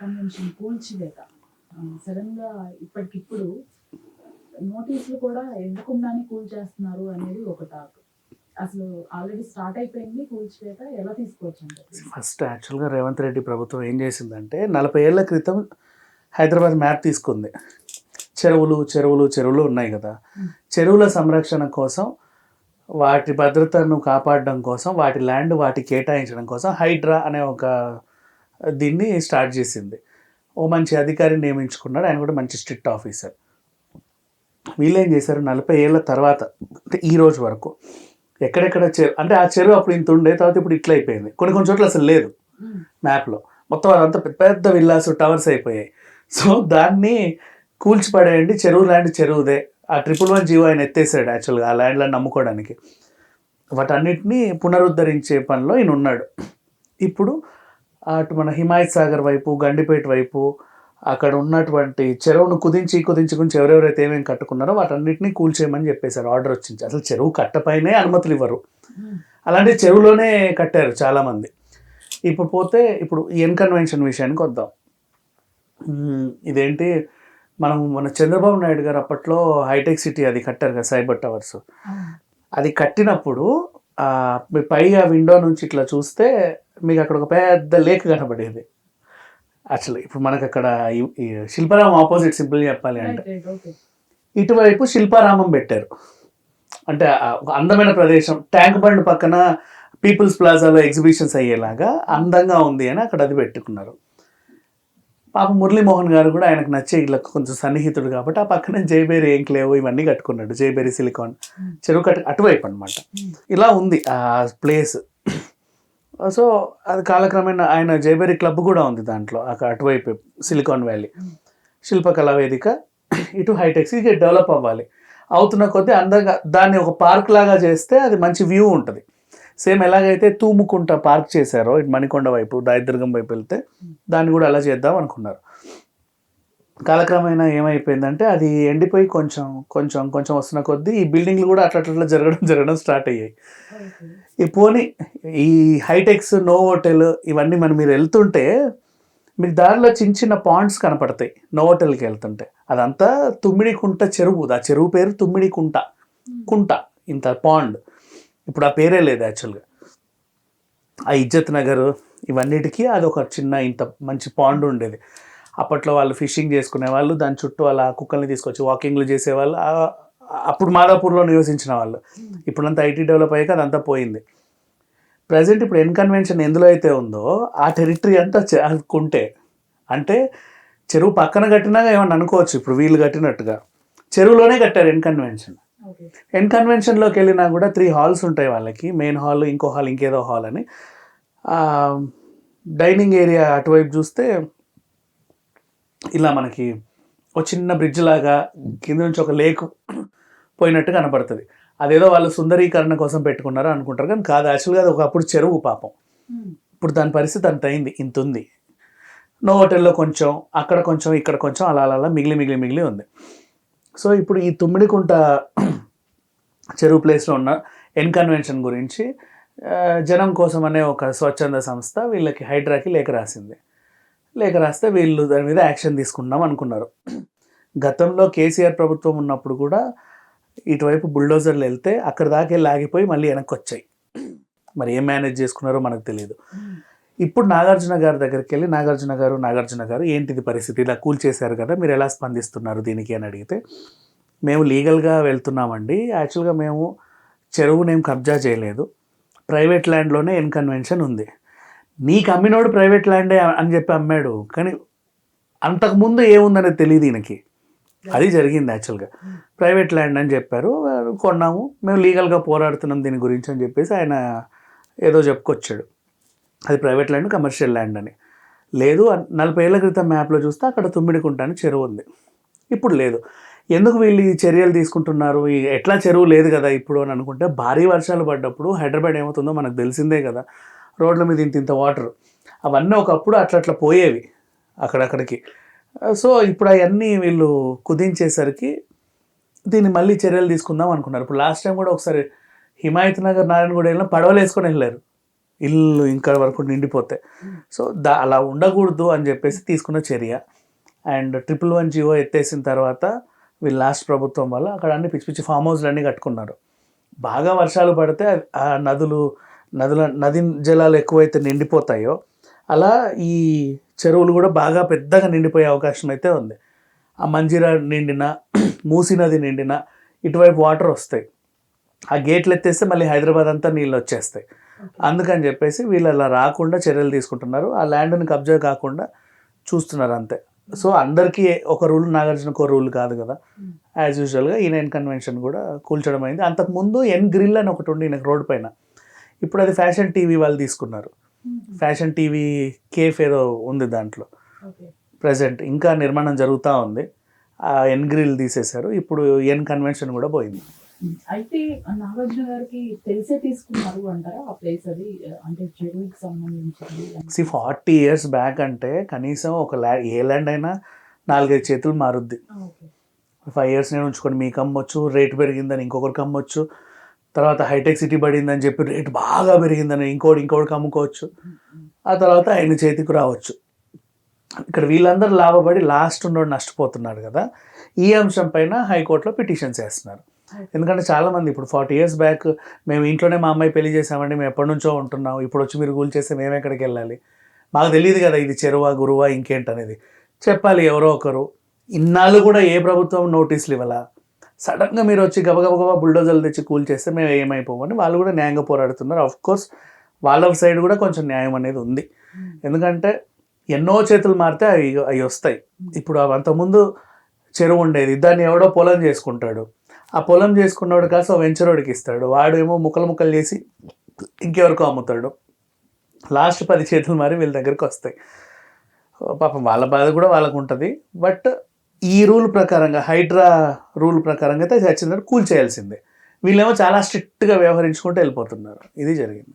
Convention కూల్చివేత సడన్గా ఇప్పటికిప్పుడు నోటీసులు కూడా ఎందుకుండానే కూల్చేస్తున్నారు అనేది ఒక టాక్. అసలు ఆల్రెడీ స్టార్ట్ అయిపోయింది కూల్చివేత, ఎలా తీసుకోవచ్చు అంటే? ఫస్ట్ యాక్చువల్గా రేవంత్ రెడ్డి ప్రభుత్వం ఏం చేసిందంటే 40 ఏళ్ల క్రితం హైదరాబాద్ మ్యాప్ తీసుకుంది. చెరువులు చెరువులు చెరువులు ఉన్నాయి కదా, చెరువుల సంరక్షణ కోసం, వాటి భద్రతను కాపాడడం కోసం, వాటి ల్యాండ్ వాటి కేటాయించడం కోసం హైడ్రా అనే ఒక దీన్ని స్టార్ట్ చేసింది. ఓ మంచి అధికారిని నియమించుకున్నాడు, ఆయన కూడా మంచి స్ట్రిక్ట్ ఆఫీసర్. వీళ్ళు ఏం చేశారు, 40 ఏళ్ల తర్వాత అంటే ఈ రోజు వరకు ఎక్కడెక్కడ అంటే ఆ చెరువు అప్పుడు ఇంత ఉండే, తర్వాత ఇప్పుడు ఇట్లా అయిపోయింది. కొన్ని చోట్ల అసలు లేదు మ్యాప్లో, మొత్తం అదంతా పెద్ద విల్లాస్ టవర్స్ అయిపోయాయి. సో దాన్ని కూల్చిపడేయండి, చెరువు ల్యాండ్ చెరువుదే. ఆ 111 జీవో ఆయన ఎత్తేసాడు యాక్చువల్గా ఆ ల్యాండ్లను నమ్ముకోవడానికి. వాటన్నిటినీ పునరుద్ధరించే పనిలో ఈయన ఉన్నాడు. ఇప్పుడు అటు మన హిమాయత్ సాగర్ వైపు, గండిపేట వైపు, అక్కడ ఉన్నటువంటి చెరువును కుదించి ఎవరెవరైతే ఏమేమి కట్టుకున్నారో వాటన్నిటిని కూల్చేయమని చెప్పేశారు, ఆర్డర్ వచ్చింది. అసలు చెరువు కట్టపైనే అనుమతులు ఇవ్వరు, అలాంటి చెరువులోనే కట్టారు చాలామంది. ఇప్పుడు ఎన్ కన్వెన్షన్ విషయానికి వద్దాం. ఇదేంటి, మన చంద్రబాబు నాయుడు గారు అప్పట్లో హైటెక్ సిటీ అది కట్టారు కదా, సైబర్ టవర్స్. అది కట్టినప్పుడు పైగా విండో నుంచి ఇట్లా చూస్తే మీకు అక్కడ ఒక పెద్ద లేక్ కనబడేది. యాక్చువల్లీ ఇప్పుడు మనకు అక్కడ శిల్పారామం ఆపోజిట్ సింపుల్ చెప్పాలి అంటే, ఇటువైపు శిల్పారామం పెట్టారు. అంటే ఒక అందమైన ప్రదేశం, ట్యాంక్ బండ్ పక్కన పీపుల్స్ ప్లాజాలో ఎగ్జిబిషన్స్ అయ్యేలాగా అందంగా ఉంది అని అక్కడ అది పెట్టుకున్నారు. పాప మురళీమోహన్ గారు కూడా ఆయనకు నచ్చే ఇలా కొంచెం సన్నిహితుడు కాబట్టి ఆ పక్కనే జైబేరి ఎంక్లేవ్ ఇవన్నీ కట్టుకున్నాడు, జైబేరి సిలికాన్ చెరువు అటువైపు అనమాట. ఇలా ఉంది ఆ ప్లేస్. సో అది కాలక్రమేణా ఆయన జైబేరి క్లబ్ కూడా ఉంది దాంట్లో, అక్కడ అటువైపు సిలికాన్ వ్యాలీ, శిల్పకళా వేదిక, ఇటు హైటెక్స్. ఇది డెవలప్ అవ్వాలి, అవుతున్న కొద్దీ అందంగా దాన్ని ఒక పార్క్ లాగా చేస్తే అది మంచి వ్యూ ఉంటుంది. సేమ్ ఎలాగైతే తూముకుంట పార్క్ చేశారో ఇటు మణికొండ వైపు, దాయిదుర్గం వైపు వెళ్తే, దాన్ని కూడా అలా చేద్దాం అనుకున్నారు. కాలక్రమేణా ఏమైపోయిందంటే అది ఎండిపోయి కొంచెం వస్తున్న కొద్దీ ఈ బిల్డింగ్లు కూడా అట్లా జరగడం స్టార్ట్ అయ్యాయి. ఈ హైటెక్స్, నో హోటల్ ఇవన్నీ మీరు వెళ్తుంటే మీకు దారిలో చిన్న పాండ్స్ కనపడతాయి నో హోటల్కి వెళ్తుంటే. అదంతా తుమ్మిడికుంట చెరువు, ఆ చెరువు పేరు తుమ్మిడికుంట. ఇంత పాండ్, ఇప్పుడు ఆ పేరే లేదు యాక్చువల్గా. ఆ ఇజ్జత్ నగర్ ఇవన్నిటికీ అది ఒక చిన్న ఇంత మంచి పాండ్ ఉండేది. అప్పట్లో వాళ్ళు ఫిషింగ్ చేసుకునే వాళ్ళు, దాని చుట్టూ అలా కుక్కల్ని తీసుకొచ్చి వాకింగ్లు చేసేవాళ్ళు. అప్పుడు మాదాపూర్లో నివసించిన వాళ్ళు. ఇప్పుడంతా ఐటీ డెవలప్ అయ్యాక అదంతా పోయింది. ప్రజెంట్ ఇప్పుడు ఎన్ కన్వెన్షన్ ఎందులో అయితే ఉందో ఆ టెరిటరీ అంతా కుంటే, అంటే చెరువు పక్కన కట్టినా ఏమన్నా అనుకోవచ్చు, ఇప్పుడు వీళ్ళు కట్టినట్టుగా చెరువులోనే కట్టారు ఎన్ కన్వెన్షన్. ఎన్ కన్వెన్షన్లోకి వెళ్ళినా కూడా 3 హాల్స్ ఉంటాయి వాళ్ళకి, మెయిన్ హాల్, ఇంకో హాల్, ఇంకేదో హాల్ అని. డైనింగ్ ఏరియా అటువైపు చూస్తే ఇలా మనకి ఒక చిన్న బ్రిడ్జ్ లాగా కింద నుంచి ఒక లేక్ పోయినట్టు కనపడుతుంది. అదేదో వాళ్ళు సుందరీకరణ కోసం పెట్టుకున్నారో అనుకుంటారు, కానీ కాదు. యాక్చువల్గా అది ఒకప్పుడు చెరువు పాపం. ఇప్పుడు దాని పరిస్థితి అంత అయింది, ఇంత ఉంది. నో హోటల్లో కొంచెం, అక్కడ కొంచెం, ఇక్కడ కొంచెం, అలా మిగిలి ఉంది. సో ఇప్పుడు ఈ తుమ్మిడికుంట చెరువు ప్లేస్లో ఉన్న ఎన్ కన్వెన్షన్ గురించి జనం కోసం అనే ఒక స్వచ్ఛంద సంస్థ వీళ్ళకి హైడ్రాకి లేఖ రాస్తే వీళ్ళు దాని మీద యాక్షన్ తీసుకుందాం అనుకున్నారు. గతంలో కేసీఆర్ ప్రభుత్వం ఉన్నప్పుడు కూడా ఇటువైపు బుల్డోజర్లు వెళ్తే అక్కడ దాకా వెళ్ళి ఆగిపోయి మళ్ళీ వెనక్కి వచ్చాయి. మరి ఏం మేనేజ్ చేసుకున్నారో మనకు తెలియదు. ఇప్పుడు నాగార్జున గారి దగ్గరికి వెళ్ళి నాగార్జున గారు ఏంటిది పరిస్థితి, ఇలా కూల్చేశారు కదా, మీరు ఎలా స్పందిస్తున్నారు దీనికి అని అడిగితే, మేము లీగల్గా వెళ్తున్నామండి, యాక్చువల్గా మేము చెరువునేం కబ్జా చేయలేదు, ప్రైవేట్ ల్యాండ్లోనే ఎన్ కన్వెన్షన్ ఉంది. నీకు అమ్మినోడు ప్రైవేట్ ల్యాండే అని చెప్పి అమ్మాడు, కానీ అంతకుముందు ఏముందనేది తెలియదు ఈయనకి. అది జరిగింది యాక్చువల్గా. ప్రైవేట్ ల్యాండ్ అని చెప్పారు, కొన్నాము, మేము లీగల్గా పోరాడుతున్నాం దీని గురించి అని చెప్పేసి ఆయన ఏదో చెప్పుకొచ్చాడు. అది ప్రైవేట్ ల్యాండ్, కమర్షియల్ ల్యాండ్ అని. లేదు, 40 ఏళ్ల క్రితం మ్యాప్లో చూస్తే అక్కడ తుమ్మిడికుంట అని చెరువు ఉంది, ఇప్పుడు లేదు. ఎందుకు వీళ్ళు ఈ చర్యలు తీసుకుంటున్నారు, ఎట్లా చెరువు లేదు కదా ఇప్పుడు అని అనుకుంటే, భారీ వర్షాలు పడ్డప్పుడు హైదరాబాద్ ఏమవుతుందో మనకు తెలిసిందే కదా, రోడ్ల మీద ఇంత వాటర్, అవన్నీ ఒకప్పుడు అట్లా పోయేవి అక్కడక్కడికి. సో ఇప్పుడు అవన్నీ వీళ్ళు కుదించేసరికి దీన్ని మళ్ళీ చర్యలు తీసుకుందాం అనుకున్నారు. ఇప్పుడు లాస్ట్ టైం కూడా ఒకసారి హిమాయత్ నగర్, నారాయణగూడ వెళ్ళిన పడవలు వేసుకొని వెళ్ళారు, ఇల్లు ఇంకా వరకు నిండిపోతాయి. సో అలా ఉండకూడదు అని చెప్పేసి తీసుకున్న చర్య. అండ్ 111 జీవో ఎత్తేసిన తర్వాత వీళ్ళు లాస్ట్ ప్రభుత్వం వల్ల అక్కడ అన్ని పిచ్చి పిచ్చి ఫామ్ హౌస్లు అన్నీ కట్టుకున్నారు. బాగా వర్షాలు పడితే ఆ నది జలాలు ఎక్కువైతే నిండిపోతాయో అలా ఈ చెరువులు కూడా బాగా పెద్దగా నిండిపోయే అవకాశం అయితే ఉంది. ఆ మంజీరా నిండిన, మూసీ నది నిండిన ఇటువైపు వాటర్ వస్తాయి. ఆ గేట్లు ఎత్తేస్తే మళ్ళీ హైదరాబాద్ అంతా నీళ్ళు వచ్చేస్తాయి. అందుకని చెప్పేసి వీళ్ళు అలా రాకుండా చర్యలు తీసుకుంటున్నారు. ఆ ల్యాండ్ని కబ్జా కాకుండా చూస్తున్నారు అంతే. సో అందరికీ ఒక రూల్, నాగార్జునకు ఒక రూల్ కాదు కదా. యాజ్ యూజువల్గా ఈ 9 కన్వెన్షన్ కూడా కూల్చడం అయింది. అంతకుముందు ఎన్ గ్రిల్ అని ఒకటి ఉండి నాకు రోడ్ పైన, ఇప్పుడు అది ఫ్యాషన్ టీవీ వాళ్ళు తీసుకున్నారు. ఫ్యాషన్ టీవీ కేఫ్ ఏదో ఉంది దాంట్లో ప్రజెంట్, ఇంకా నిర్మాణం జరుగుతూ ఉంది. ఆ ఎన్ గ్రిల్ తీసేశారు. ఇప్పుడు ఎన్ కన్వెన్షన్ కూడా పోయింది. అయితే నాగార్జున గారికి తెలిసే తీసుకున్నారు అంటారా ఆ ప్లేస్? అది అంటే చెరువుకి సంబంధించింది. 40 years బ్యాక్ అంటే కనీసం ఒక ఏ ల్యాండ్ అయినా 4-5 చేతులు మారుద్ది. 5 years నేను ఉంచుకొని మీకు అమ్మొచ్చు, రేటు పెరిగిందని ఇంకొకరికి అమ్మొచ్చు, తర్వాత హైటెక్ సిటీ పడిందని చెప్పి రేటు బాగా పెరిగిందని ఇంకోటికి అమ్ముకోవచ్చు, ఆ తర్వాత ఆయన చేతికి రావచ్చు. ఇక్కడ వీళ్ళందరూ లాభపడి లాస్ట్ ఉన్నోడు నష్టపోతున్నారు కదా. ఈ అంశం పైన హైకోర్టులో పిటిషన్స్ వేస్తున్నారు. ఎందుకంటే చాలామంది ఇప్పుడు 40 years బ్యాక్ మేము ఇంట్లోనే మా అమ్మాయి పెళ్లి చేసామండి, మేము ఎప్పటి నుంచో ఉంటున్నాం, ఇప్పుడు వచ్చి మీరు కూల్ చేస్తే మేము ఎక్కడికి వెళ్ళాలి, మాకు తెలియదు కదా ఇది చెరువా గురువా ఇంకేంటనేది చెప్పాలి ఎవరో ఒకరు. ఇన్నాళ్ళు కూడా ఏ ప్రభుత్వం నోటీసులు ఇవ్వాల. సడన్గా మీరు వచ్చి గబగబా బుల్డోజర్లు తెచ్చి కూల్ చేస్తే మేము ఏమైపోమని వాళ్ళు కూడా న్యాయంగా పోరాడుతున్నారు. ఆఫ్కోర్స్ వాళ్ళ సైడ్ కూడా కొంచెం న్యాయం అనేది ఉంది. ఎందుకంటే ఎన్నో చేతులు మారితే అవి వస్తాయి. ఇప్పుడు అంతకుముందు చెరువు ఉండేది, దాన్ని ఎవడో పొలం చేసుకుంటాడు. ఆ పొలం చేసుకున్నవాడు కాస్త వెంచరోడికి ఇస్తాడు, వాడు ఏమో ముక్కలు చేసి ఇంకెవరికో అమ్ముతాడు. లాస్ట్ 10 చేతులు మారి వీళ్ళ దగ్గరికి వస్తాయి. పాపం వాళ్ళ బాధ కూడా వాళ్ళకు ఉంటుంది. బట్ ఈ రూల్ ప్రకారంగా, హైడ్రా రూల్ ప్రకారంగా అయితే చచ్చిందంటే కూల్ చేయాల్సిందే. వీళ్ళేమో చాలా స్ట్రిక్ట్గా వ్యవహరించుకుంటూ వెళ్ళిపోతున్నారు. ఇది జరిగింది.